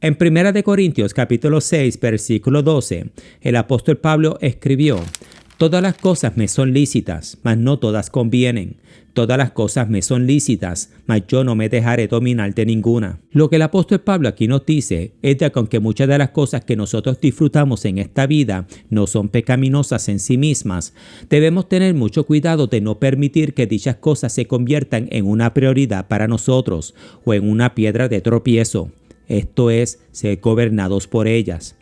En 1 Corintios capítulo 6, versículo 12, el apóstol Pablo escribió: Todas las cosas me son lícitas, mas no todas convienen. Todas las cosas me son lícitas, mas yo no me dejaré dominar de ninguna. Lo que el apóstol Pablo aquí nos dice es de que aunque muchas de las cosas que nosotros disfrutamos en esta vida no son pecaminosas en sí mismas, debemos tener mucho cuidado de no permitir que dichas cosas se conviertan en una prioridad para nosotros o en una piedra de tropiezo. Esto es, ser gobernados por ellas.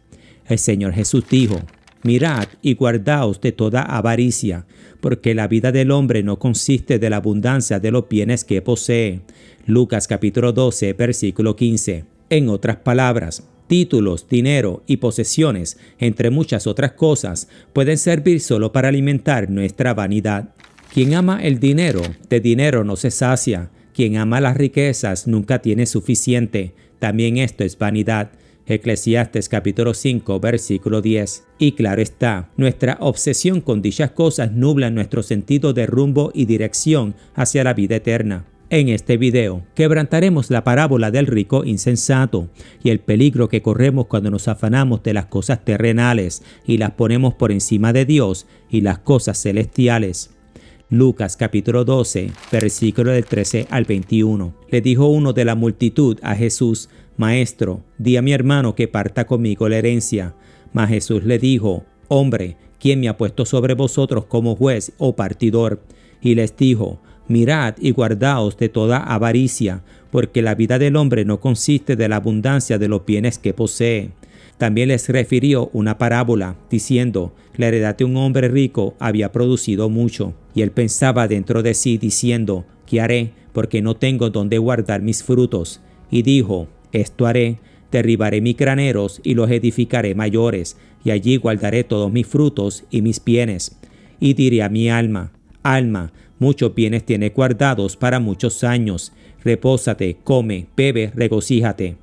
El Señor Jesús dijo: Mirad y guardaos de toda avaricia, porque la vida del hombre no consiste de la abundancia de los bienes que posee. Lucas capítulo 12, versículo 15. En otras palabras, títulos, dinero y posesiones, entre muchas otras cosas, pueden servir solo para alimentar nuestra vanidad. Quien ama el dinero, de dinero no se sacia. Quien ama las riquezas nunca tiene suficiente. También esto es vanidad. Eclesiastes capítulo 5, versículo 10. Y claro está, nuestra obsesión con dichas cosas nubla nuestro sentido de rumbo y dirección hacia la vida eterna. En este video, quebrantaremos la parábola del rico insensato y el peligro que corremos cuando nos afanamos de las cosas terrenales y las ponemos por encima de Dios y las cosas celestiales. Lucas capítulo 12, versículo del 13 al 21. Le dijo uno de la multitud a Jesús: Maestro, di a mi hermano que parta conmigo la herencia. Mas Jesús le dijo: Hombre, ¿quién me ha puesto sobre vosotros como juez o partidor? Y les dijo: Mirad y guardaos de toda avaricia, porque la vida del hombre no consiste de la abundancia de los bienes que posee. También les refirió una parábola, diciendo: La heredad de un hombre rico había producido mucho, y él pensaba dentro de sí, diciendo: ¿Qué haré? Porque no tengo donde guardar mis frutos. Y dijo: Esto haré: derribaré mis graneros y los edificaré mayores, y allí guardaré todos mis frutos y mis bienes. Y diré a mi alma: Alma, muchos bienes tienes guardados para muchos años. Repósate, come, bebe, regocíjate.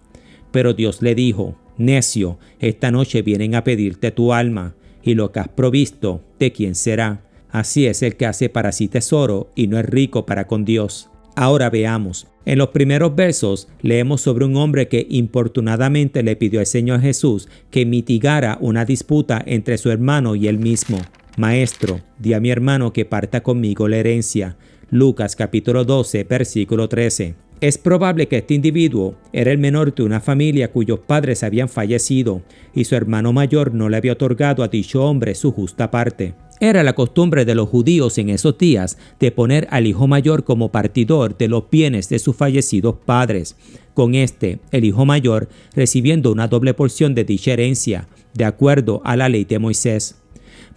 Pero Dios le dijo: Necio, esta noche vienen a pedirte tu alma, y lo que has provisto, ¿de quién será? Así es el que hace para sí tesoro y no es rico para con Dios. Ahora veamos. En los primeros versos leemos sobre un hombre que importunadamente le pidió al Señor Jesús que mitigara una disputa entre su hermano y él mismo. Maestro, di a mi hermano que parta conmigo la herencia. Lucas capítulo 12, versículo 13. Es probable que este individuo era el menor de una familia cuyos padres habían fallecido y su hermano mayor no le había otorgado a dicho hombre su justa parte. Era la costumbre de los judíos en esos días de poner al hijo mayor como partidor de los bienes de sus fallecidos padres, con el hijo mayor, recibiendo una doble porción de dicha herencia, de acuerdo a la ley de Moisés.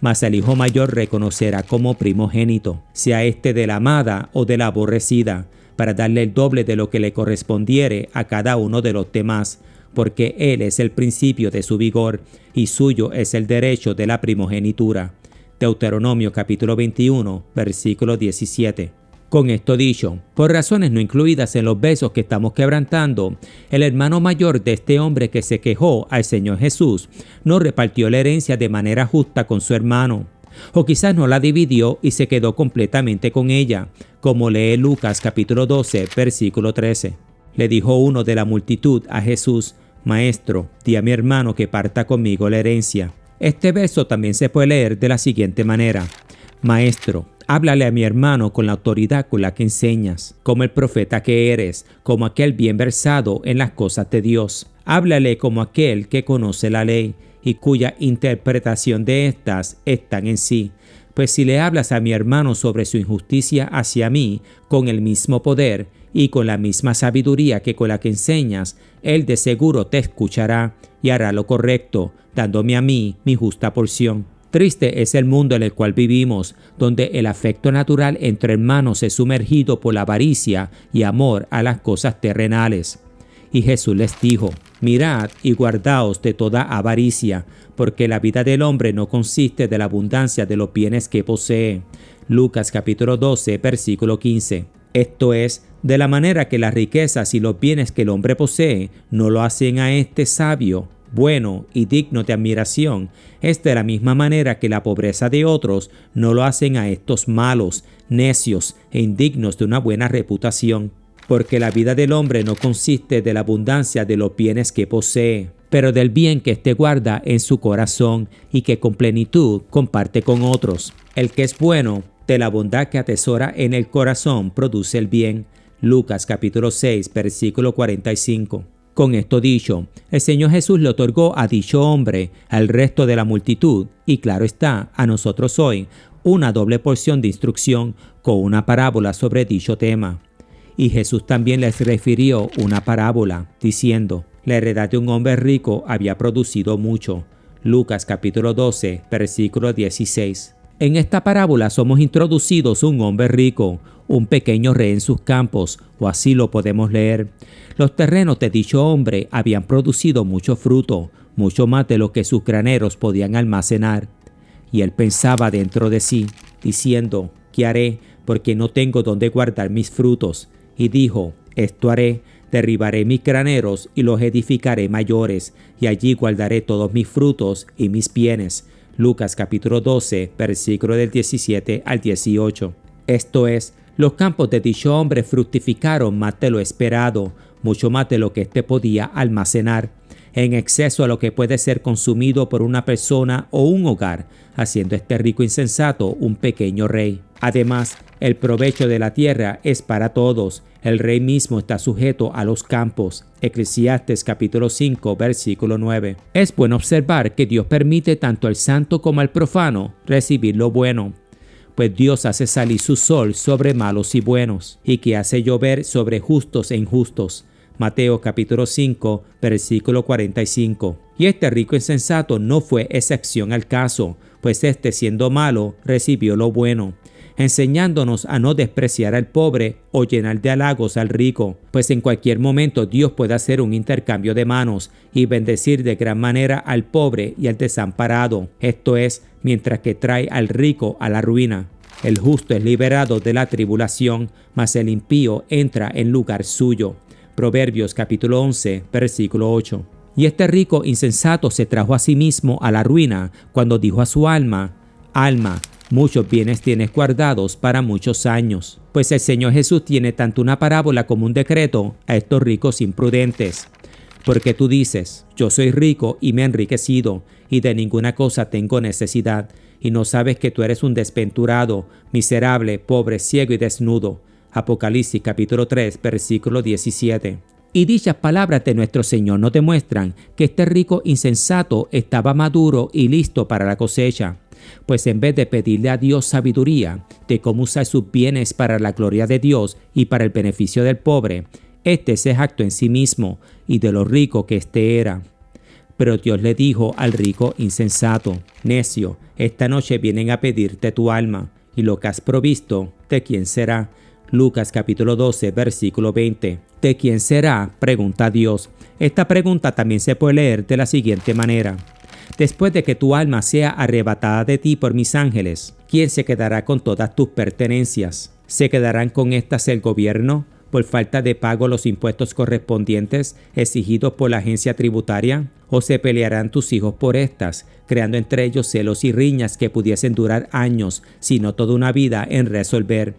Mas el hijo mayor reconocerá como primogénito, sea de la amada o de la aborrecida, para darle el doble de lo que le correspondiere a cada uno de los demás, porque él es el principio de su vigor, y suyo es el derecho de la primogenitura. Deuteronomio capítulo 21, versículo 17. Con esto dicho, por razones no incluidas en los versos que estamos quebrantando, el hermano mayor de este hombre que se quejó al Señor Jesús no repartió la herencia de manera justa con su hermano, o quizás no la dividió y se quedó completamente con ella, como lee Lucas capítulo 12, versículo 13. Le dijo uno de la multitud a Jesús: Maestro, di a mi hermano que parta conmigo la herencia. Este verso también se puede leer de la siguiente manera: Maestro, háblale a mi hermano con la autoridad con la que enseñas, como el profeta que eres, como aquel bien versado en las cosas de Dios. Háblale como aquel que conoce la ley y cuya interpretación de estas están en sí. Pues si le hablas a mi hermano sobre su injusticia hacia mí, con el mismo poder y con la misma sabiduría que con la que enseñas, él de seguro te escuchará y hará lo correcto, dándome a mí mi justa porción. Triste es el mundo en el cual vivimos, donde el afecto natural entre hermanos es sumergido por la avaricia y amor a las cosas terrenales. Y Jesús les dijo: Mirad y guardaos de toda avaricia, porque la vida del hombre no consiste de la abundancia de los bienes que posee. Lucas capítulo 12, versículo 15. Esto es, de la manera que las riquezas y los bienes que el hombre posee no lo hacen a sabio, bueno y digno de admiración, es de la misma manera que la pobreza de otros no lo hacen a estos malos, necios e indignos de una buena reputación. porque la vida del hombre no consiste de la abundancia de los bienes que posee, pero del bien que éste guarda en su corazón y que con plenitud comparte con otros. El que es bueno, de la bondad que atesora en el corazón, produce el bien. Lucas capítulo 6, versículo 45. Con esto dicho, el Señor Jesús le otorgó a dicho hombre, al resto de la multitud, y claro está, a nosotros hoy, una doble porción de instrucción con una parábola sobre dicho tema. Y Jesús también les refirió una parábola, diciendo: la heredad de un hombre rico había producido mucho. Lucas capítulo 12, versículo 16. En esta parábola somos introducidos un hombre rico, un pequeño rey en sus campos, o así lo podemos leer. Los terrenos de dicho hombre habían producido mucho fruto, mucho más de lo que sus graneros podían almacenar. Y él pensaba dentro de sí, diciendo: ¿qué haré? Porque no tengo donde guardar mis frutos. Y dijo: esto haré, derribaré mis graneros y los edificaré mayores, y allí guardaré todos mis frutos y mis bienes. Lucas capítulo 12, versículo del 17 al 18. Esto es, los campos de dicho hombre fructificaron más de lo esperado, mucho más de lo que éste podía almacenar, en exceso a lo que puede ser consumido por una persona o un hogar, haciendo este rico insensato un pequeño rey. Además, el provecho de la tierra es para todos. El rey mismo está sujeto a los campos. Eclesiastes capítulo 5, versículo 9. Es bueno observar que Dios permite tanto al santo como al profano recibir lo bueno, pues Dios hace salir su sol sobre malos y buenos, y que hace llover sobre justos e injustos. Mateo capítulo 5, versículo 45. Y este rico insensato no fue excepción al caso, pues este, siendo malo, recibió lo bueno, enseñándonos a no despreciar al pobre o llenar de halagos al rico, pues en cualquier momento Dios puede hacer un intercambio de manos y bendecir de gran manera al pobre y al desamparado, esto es, mientras que trae al rico a la ruina. El justo es liberado de la tribulación, mas el impío entra en lugar suyo. Proverbios capítulo 11, versículo 8. Y este rico insensato se trajo a sí mismo a la ruina cuando dijo a su alma: alma, muchos bienes tienes guardados para muchos años. Pues el Señor Jesús tiene tanto una parábola como un decreto a estos ricos imprudentes. Porque tú dices: yo soy rico y me he enriquecido, y de ninguna cosa tengo necesidad, y no sabes que tú eres un desventurado, miserable, pobre, ciego y desnudo. Apocalipsis capítulo 3, versículo 17. Y dichas palabras de nuestro Señor nos demuestran que este rico insensato estaba maduro y listo para la cosecha, pues en vez de pedirle a Dios sabiduría de cómo usar sus bienes para la gloria de Dios y para el beneficio del pobre, este se jactó en sí mismo y de lo rico que éste era. Pero Dios le dijo al rico insensato: necio, esta noche vienen a pedirte tu alma, y lo que has provisto, ¿de quién será? Lucas capítulo 12, versículo 20. ¿De quién será?, pregunta Dios. Esta pregunta también se puede leer de la siguiente manera: después de que tu alma sea arrebatada de ti por mis ángeles, ¿quién se quedará con todas tus pertenencias? ¿Se quedarán con estas el gobierno, por falta de pago los impuestos correspondientes exigidos por la agencia tributaria? ¿O se pelearán tus hijos por estas, creando entre ellos celos y riñas que pudiesen durar años, sino toda una vida en resolver?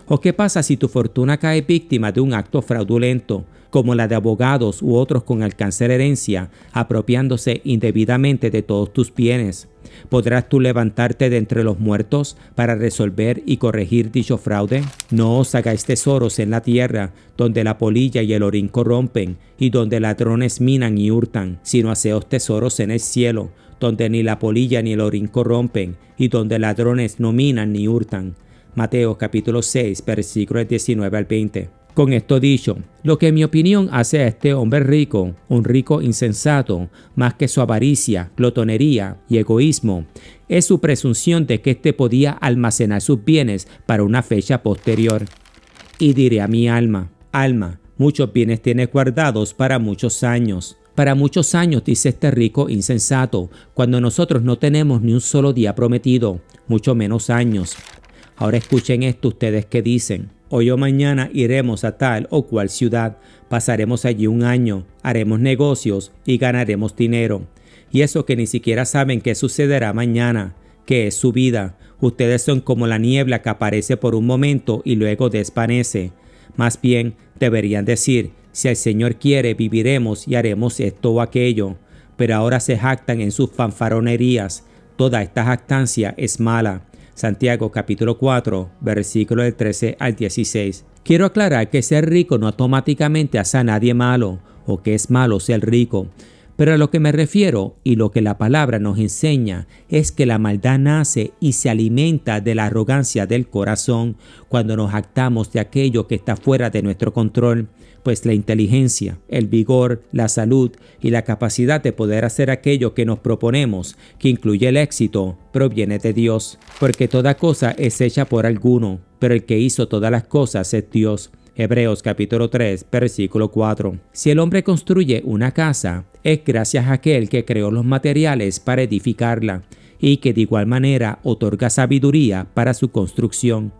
¿O qué pasa si tu fortuna cae víctima de un acto fraudulento, como la de abogados u otros con alcance de herencia, apropiándose indebidamente de todos tus bienes? ¿Podrás tú levantarte de entre los muertos para resolver y corregir dicho fraude? No os hagáis tesoros en la tierra, donde la polilla y el orín corrompen, y donde ladrones minan y hurtan, sino haceos tesoros en el cielo, donde ni la polilla ni el orín corrompen, y donde ladrones no minan ni hurtan. Mateo capítulo 6, versículos 19 al 20. Con esto dicho, lo que en mi opinión hace a este hombre rico, un rico insensato, más que su avaricia, glotonería y egoísmo, es su presunción de que éste podía almacenar sus bienes para una fecha posterior. Y diré a mi alma: alma, muchos bienes tienes guardados para muchos años. Para muchos años, dice este rico insensato, cuando nosotros no tenemos ni un solo día prometido, mucho menos años. Ahora escuchen esto ustedes que dicen: hoy o mañana iremos a tal o cual ciudad, pasaremos allí un año, haremos negocios y ganaremos dinero. Y eso que ni siquiera saben qué sucederá mañana, que es su vida. Ustedes son como la niebla que aparece por un momento y luego desvanece. Más bien, deberían decir, si el Señor quiere, viviremos y haremos esto o aquello. Pero ahora se jactan en sus fanfaronerías. Toda esta jactancia es mala. Santiago capítulo 4, versículos del 13 al 16. Quiero aclarar que ser rico no automáticamente hace a nadie malo, o que es malo ser rico. Pero a lo que me refiero y lo que la palabra nos enseña es que la maldad nace y se alimenta de la arrogancia del corazón cuando nos jactamos de aquello que está fuera de nuestro control, pues la inteligencia, el vigor, la salud y la capacidad de poder hacer aquello que nos proponemos, que incluye el éxito, proviene de Dios, porque toda cosa es hecha por alguno, pero el que hizo todas las cosas es Dios. Hebreos capítulo 3, versículo 4. Si el hombre construye una casa, es gracias a aquel que creó los materiales para edificarla y que de igual manera otorga sabiduría para su construcción,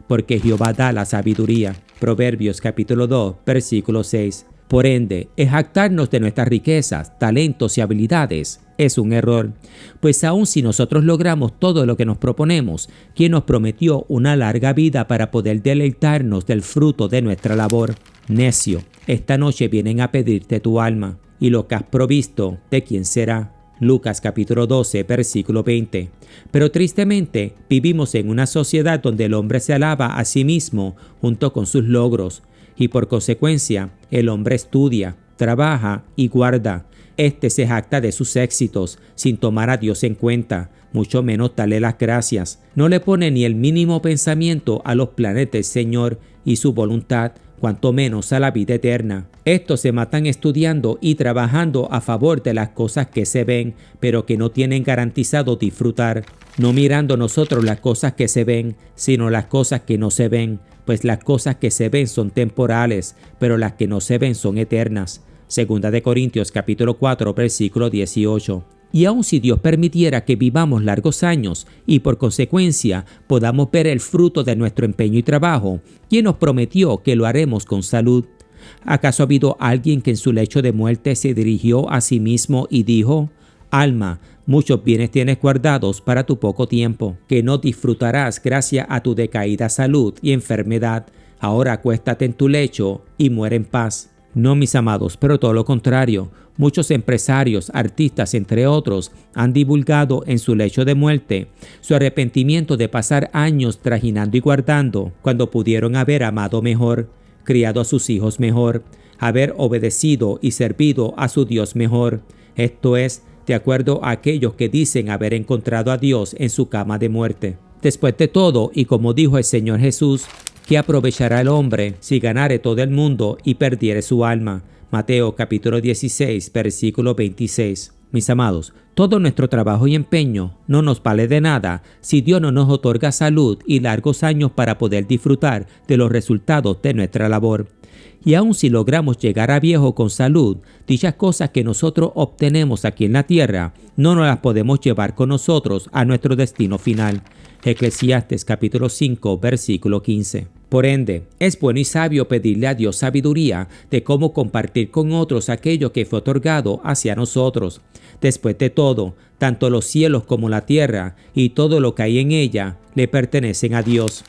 porque Jehová da la sabiduría. Proverbios capítulo 2, versículo 6. Por ende, el jactarnos de nuestras riquezas, talentos y habilidades es un error, pues aun si nosotros logramos todo lo que nos proponemos, ¿quién nos prometió una larga vida para poder deleitarnos del fruto de nuestra labor? Necio, esta noche vienen a pedirte tu alma, y lo que has provisto, ¿de quién será? Lucas capítulo 12, versículo 20. Pero tristemente vivimos en una sociedad donde el hombre se alaba a sí mismo junto con sus logros, y por consecuencia el hombre estudia, trabaja y guarda. Este se jacta de sus éxitos sin tomar a Dios en cuenta, mucho menos darle las gracias. No le pone ni el mínimo pensamiento a los planes del Señor y su voluntad, cuanto menos a la vida eterna. Estos se matan estudiando y trabajando a favor de las cosas que se ven, pero que no tienen garantizado disfrutar. No mirando nosotros las cosas que se ven, sino las cosas que no se ven, pues las cosas que se ven son temporales, pero las que no se ven son eternas. Segunda de Corintios capítulo 4, versículo 18. Y aun si Dios permitiera que vivamos largos años y por consecuencia podamos ver el fruto de nuestro empeño y trabajo, ¿quién nos prometió que lo haremos con salud? ¿Acaso ha habido alguien que en su lecho de muerte se dirigió a sí mismo y dijo: alma, muchos bienes tienes guardados para tu poco tiempo, que no disfrutarás gracias a tu decaída salud y enfermedad? Ahora acuéstate en tu lecho y muere en paz. No, mis amados, pero todo lo contrario. Muchos empresarios, artistas, entre otros, han divulgado en su lecho de muerte su arrepentimiento de pasar años trajinando y guardando cuando pudieron haber amado mejor, criado a sus hijos mejor, haber obedecido y servido a su Dios mejor. Esto es, de acuerdo a aquellos que dicen haber encontrado a Dios en su cama de muerte. Después de todo, y como dijo el Señor Jesús, ¿qué aprovechará el hombre si ganare todo el mundo y perdiere su alma? Mateo capítulo 16, versículo 26. Mis amados, todo nuestro trabajo y empeño no nos vale de nada si Dios no nos otorga salud y largos años para poder disfrutar de los resultados de nuestra labor. Y aun si logramos llegar a viejo con salud, dichas cosas que nosotros obtenemos aquí en la tierra, no nos las podemos llevar con nosotros a nuestro destino final. Eclesiastes capítulo 5, versículo 15. Por ende, es bueno y sabio pedirle a Dios sabiduría de cómo compartir con otros aquello que fue otorgado hacia nosotros. Después de todo, tanto los cielos como la tierra y todo lo que hay en ella le pertenecen a Dios.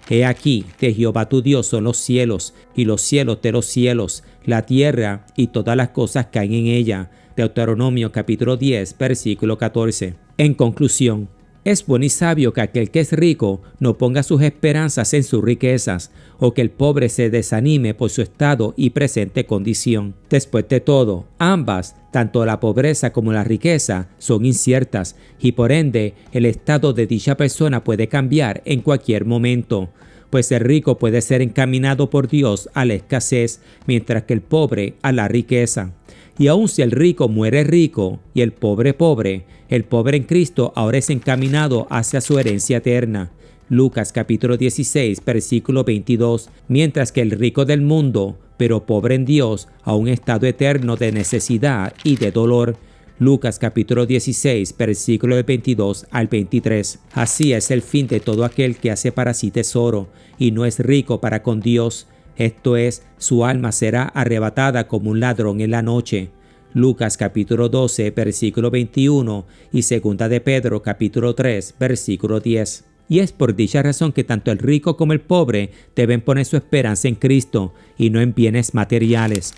He aquí, de Jehová tu Dios son los cielos, y los cielos de los cielos, la tierra y todas las cosas que hay en ella. Deuteronomio capítulo 10, versículo 14. En conclusión, es bueno y sabio que aquel que es rico no ponga sus esperanzas en sus riquezas, o que el pobre se desanime por su estado y presente condición. Después de todo, ambas, tanto la pobreza como la riqueza, son inciertas, y por ende el estado de dicha persona puede cambiar en cualquier momento, pues el rico puede ser encaminado por Dios a la escasez, mientras que el pobre a la riqueza. Y aun si el rico muere rico y el pobre en Cristo ahora es encaminado hacia su herencia eterna. Lucas capítulo 16, versículo 22. Mientras que el rico del mundo, pero pobre en Dios, a un estado eterno de necesidad y de dolor. Lucas capítulo 16, versículo del 22 al 23. Así es el fin de todo aquel que hace para sí tesoro y no es rico para con Dios. Esto es, su alma será arrebatada como un ladrón en la noche. Lucas capítulo 12, versículo 21 y segunda de Pedro capítulo 3, versículo 10. Y es por dicha razón que tanto el rico como el pobre deben poner su esperanza en Cristo y no en bienes materiales.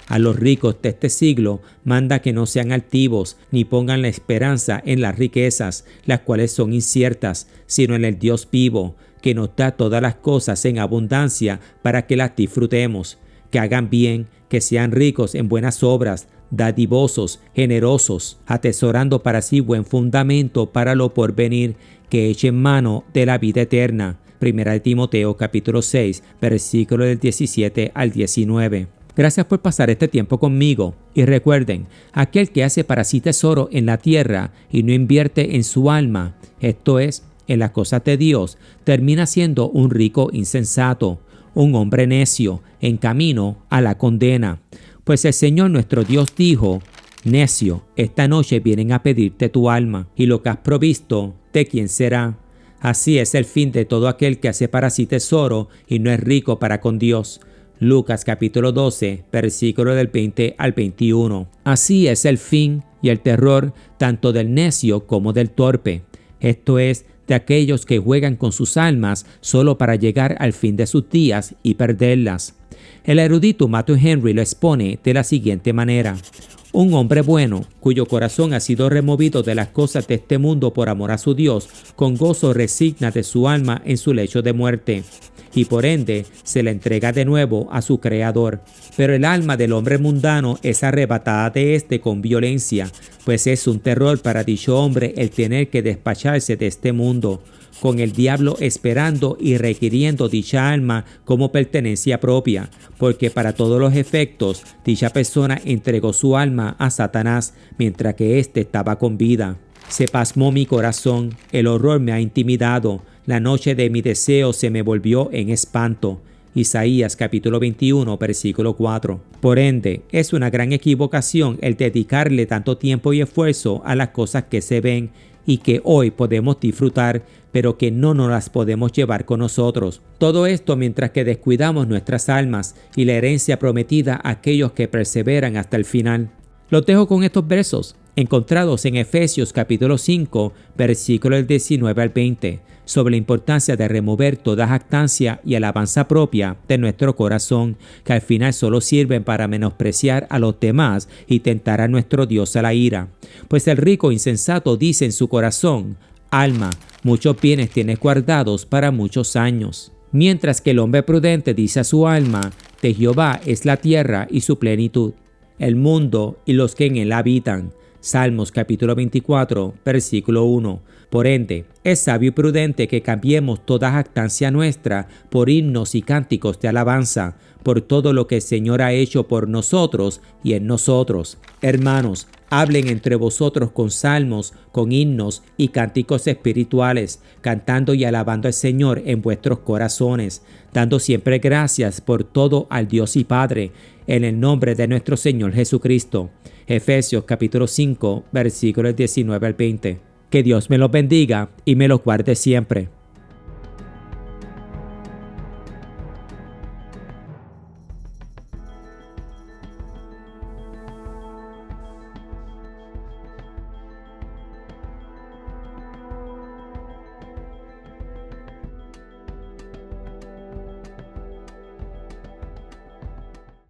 A los ricos de este siglo manda que no sean altivos ni pongan la esperanza en las riquezas, las cuales son inciertas, sino en el Dios vivo, que nos da todas las cosas en abundancia para que las disfrutemos, que hagan bien, que sean ricos en buenas obras, dadivosos, generosos, atesorando para sí buen fundamento para lo porvenir, que echen mano de la vida eterna. 1 Timoteo capítulo 6, versículo del 17 al 19. Gracias por pasar este tiempo conmigo y recuerden, aquel que hace para sí tesoro en la tierra y no invierte en su alma, esto es, en las cosas de Dios, termina siendo un rico insensato, un hombre necio, en camino a la condena. Pues el Señor nuestro Dios dijo: necio, esta noche vienen a pedirte tu alma, y lo que has provisto, ¿de quién será? Así es el fin de todo aquel que hace para sí tesoro y no es rico para con Dios. Lucas capítulo 12, versículo del 20 al 21. Así es el fin y el terror tanto del necio como del torpe. Esto es, de aquellos que juegan con sus almas solo para llegar al fin de sus días y perderlas. El erudito Matthew Henry lo expone de la siguiente manera: un hombre bueno, cuyo corazón ha sido removido de las cosas de este mundo por amor a su Dios, con gozo resigna de su alma en su lecho de muerte, y por ende se la entrega de nuevo a su Creador. Pero el alma del hombre mundano es arrebatada de éste con violencia, pues es un terror para dicho hombre el tener que despacharse de este mundo, con el diablo esperando y requiriendo dicha alma como pertenencia propia, porque para todos los efectos dicha persona entregó su alma a Satanás mientras que éste estaba con vida. Se pasmó mi corazón, el horror me ha intimidado, la noche de mi deseo se me volvió en espanto. Isaías capítulo 21, versículo 4. Por ende, es una gran equivocación el dedicarle tanto tiempo y esfuerzo a las cosas que se ven y que hoy podemos disfrutar, pero que no nos las podemos llevar con nosotros. Todo esto mientras que descuidamos nuestras almas y la herencia prometida a aquellos que perseveran hasta el final. Los dejo con estos versos, encontrados en Efesios capítulo 5, versículos 19 al 20, sobre la importancia de remover toda jactancia y alabanza propia de nuestro corazón, que al final solo sirven para menospreciar a los demás y tentar a nuestro Dios a la ira. Pues el rico insensato dice en su corazón: alma, muchos bienes tienes guardados para muchos años. Mientras que el hombre prudente dice a su alma: de Jehová es la tierra y su plenitud, el mundo y los que en él habitan. Salmos capítulo 24, versículo 1. Por ende, es sabio y prudente que cambiemos toda jactancia nuestra por himnos y cánticos de alabanza, por todo lo que el Señor ha hecho por nosotros y en nosotros. Hermanos, hablen entre vosotros con salmos, con himnos y cánticos espirituales, cantando y alabando al Señor en vuestros corazones, dando siempre gracias por todo al Dios y Padre, en el nombre de nuestro Señor Jesucristo. Efesios capítulo 5, versículos 19 al 20. Que Dios me los bendiga y me los guarde siempre.